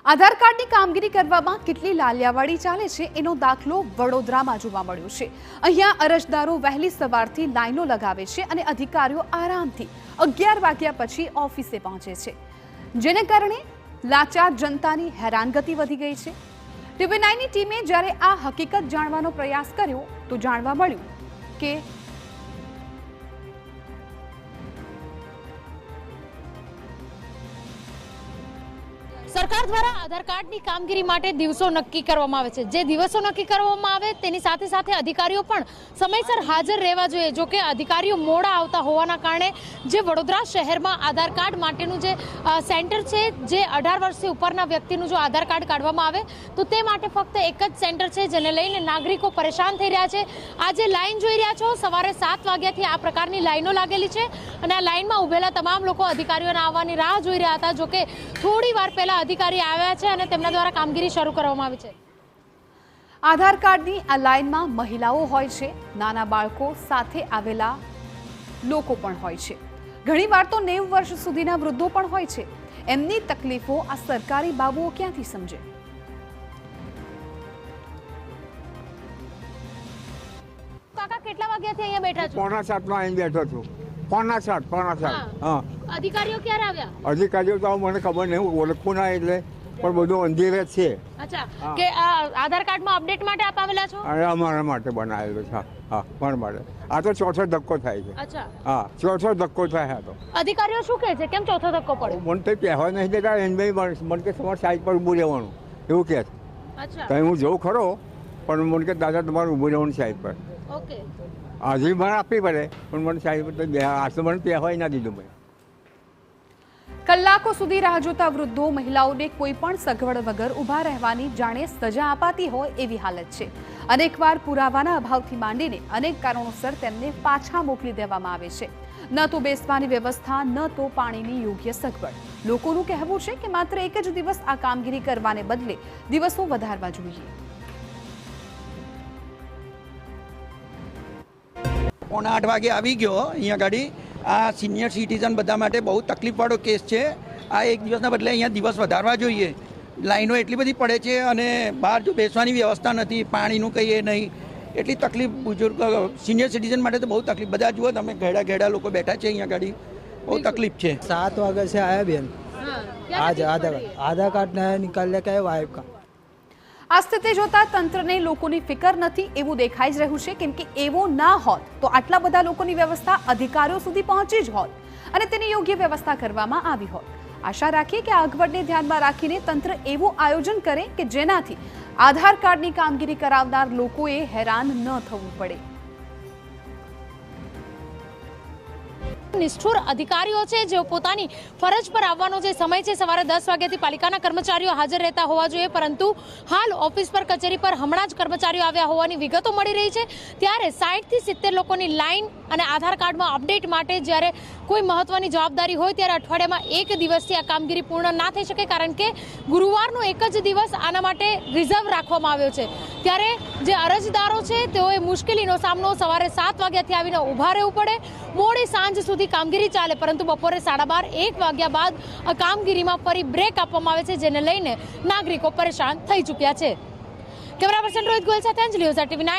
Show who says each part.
Speaker 1: આધાર કાર્ડની કામગીરી કરવામાં કેટલી લાલિયાવાડી ચાલે છે એનો દાખલો વડોદરામાં જોવા મળ્યો છે। અહીંયા અરજદારો વહેલી સવારથી લાઈનો લગાવે છે અને અધિકારીઓ આરામથી 11 વાગ્યા પછી ઓફિસે પહોંચે છે, જેને કારણે લાચાર જનતાની હેરાનગતિ વધી ગઈ છે। TV9ની ટીમે જ્યારે આ હકીકત જાણવાનો પ્રયાસ કર્યો તો જાણવા મળ્યું કે
Speaker 2: सरकार द्वारा आधार कार्ड की कामगीरी माटे दिवसों नक्की करवामां आवे छे। जे दिवसों नक्की करवामां आवे तेनी साथे साथे अधिकारीओ पण समयसर हाजर रहेवा जोईए। जो के अधिकारीओ मोड़ा आवता होवाना कारणे जे वडोदरा शहेरमां आधार कार्ड माटेनुं जे सेंटर छे, जे 18 वर्षथी उपरना व्यक्तिनुं जो आधार कार्ड काढवामां आवे तो ते माटे फक्त एक ज सेंटर छे, जेने लईने नागरिको परेशान थई रह्या छे। आ जे लाइन जोई रह्या छो, सवारे 7 वाग्याथी आ प्रकारनी लाइनो लागेली छे अने आ लाइनमां उभेला तमाम लोको अधिकारीओना आववानी राह जोई रह्या हता। जो के थोड़ी वार पहेला अधिकारी આવ્યા છે અને તેમના દ્વારા કામગીરી શરૂ કરવામાં આવી છે।
Speaker 1: આધાર કાર્ડની આ લાઇનમાં મહિલાઓ હોય છે, નાના બાળકો સાથે આવેલા લોકો પણ હોય છે, ઘણીવાર તો 90 વર્ષ સુધીના વૃદ્ધો પણ હોય છે। એમની તકલીફો આ સરકારી બાબુઓ ક્યાંથી સમજે?
Speaker 2: કાકા કેટલા વાગ્યાથી અહીંયા બેઠા છો?
Speaker 3: 6:45 અહીં બેઠો છું। 6:45 હા।
Speaker 2: અધિકારીઓ ક્યારે આવ્યા?
Speaker 3: અધિકારીઓ તો મને ખબર નહીં, ઓળખું ના એટલે પણ બધું અંધેરે જ છે।
Speaker 2: અચ્છા, કે આ આધાર કાર્ડમાં અપડેટ માટે આપ આવેલા છો?
Speaker 3: અને અમારા માટે બનાવેલો છે। હા, પણ માટે આ તો ચોથો ધક્કો થાય છે।
Speaker 2: અચ્છા,
Speaker 3: હા, ચોથો ધક્કો થાય તો
Speaker 2: અધિકારીઓ શું કહે છે? કેમ ચોથો ધક્કો પડ્યો?
Speaker 3: મને તો કહેવા નહીં દેતા, એને મને કે તમારે સાઈડ પર ઊભું રહેવાનું એવું કહે છે।
Speaker 2: અચ્છા,
Speaker 3: તો હું જઉં ખરો, પણ મને કે દાદા તમારે ઊભું રહેવાનું સાઈડ પર।
Speaker 2: ઓકે,
Speaker 3: હાજરી મને આપવી પડે, પણ મને સાઈડ પર તો આ તો મને કહેવાય ના દીધું મેં।
Speaker 1: કલાકો સુધી રાહ જોતા વૃદ્ધો, મહિલાઓને કોઈ પણ સગવડ વગર ઊભા રહેવાની જાણે સજા અપાતી હોય એવી હાલત છે। અનેકવાર પુરાવાના અભાવથી માંડીને અનેક કારણોસર તેમને પાછા મોકલી દેવામાં આવે છે। ન તો બેસવાની વ્યવસ્થા, ન તો પાણીની યોગ્ય સગવડ। લોકોનું કહેવું છે કે માત્ર એક જ દિવસ આ કામગીરી કરવાને બદલે દિવસો વધારવા જોઈએ।
Speaker 4: 7:45 વાગે આવી ગયો અહીંયા ગાડી। આ સિનિયર સિટીઝન બધા માટે બહુ તકલીફવાળો કેસ છે। આ એક દિવસના બદલે અહીંયા દિવસ વધારવા જોઈએ। લાઈનો એટલી બધી પડે છે અને બહાર જો બેસવાની વ્યવસ્થા નથી, પાણીનું કંઈ એ નહીં, એટલી તકલીફ બુજુર્ગ સિનિયર સિટીઝન માટે તો બહુ તકલીફ। બધા જુઓ તમે, ઘેડા લોકો બેઠા છે અહીંયા ગાડી, બહુ તકલીફ છે।
Speaker 5: 7 वागे से आया बहन, आज आधार कार्ड नया निकाल लेके आए वाइफ का।
Speaker 1: આ સ્થિતિ જોતા તંત્રને લોકોની ફિકર નથી એવું દેખાઈ જ રહ્યું છે, કેમ કે એવો ના હોત તો આટલા બધા લોકોની વ્યવસ્થા અધિકારીઓ સુધી પહોંચી જ હોત અને તેની યોગ્ય વ્યવસ્થા કરવામાં આવી હોત। આશા રાખીએ કે આ અગવડને ધ્યાનમાં રાખીને તંત્ર એવું આયોજન કરે કે જેનાથી આધાર કાર્ડની કામગીરી કરાવનાર લોકોએ હેરાન ન થવું પડે।
Speaker 2: નિષ્ઠુર અધિકારીઓ છે જેઓ પોતાની ફરજ પર આવવાનો જે સમય છે સવારે 10 વાગ્યાથી પાલિકાના કર્મચારીઓ હાજર રહેતા હોવા જોઈએ, પરંતુ હાલ ઓફિસ પર, કચેરી પર હમણાં જ કર્મચારીઓ આવ્યા હોવાની વિગતો મળી રહી છે। ત્યારે 60 થી 70 લોકોની લાઈન અને આધાર કાર્ડમાં અપડેટ માટે જ્યારે કોઈ મહત્વની જવાબદારી હોય ત્યારે અઠવાડિયામાં એક દિવસથી આ કામગીરી પૂર્ણ ના થઈ શકે, કારણ કે ગુરુવારનો એક જ દિવસ આના માટે રિઝર્વ રાખવામાં આવ્યો છે। ત્યારે જે અરજદારો છે તેઓએ મુશ્કેલીનો સામનો સવારે 7 વાગ્યાથી આવીને ઊભા રહેવું પડે, મોડી સાંજ સુધી કામગીરી ચાલે, પરંતુ બપોરે 12:30-1 વાગ્યા બાદ આ કામગીરીમાં ફરી બ્રેક આપવામાં આવે છે, જેને લઈને નાગરિકો પરેશાન થઈ ચૂક્યા છે। કેમેરા પર્સન રોહિત ગોયલ સાથે અંજલિ ઓઝા, TV9।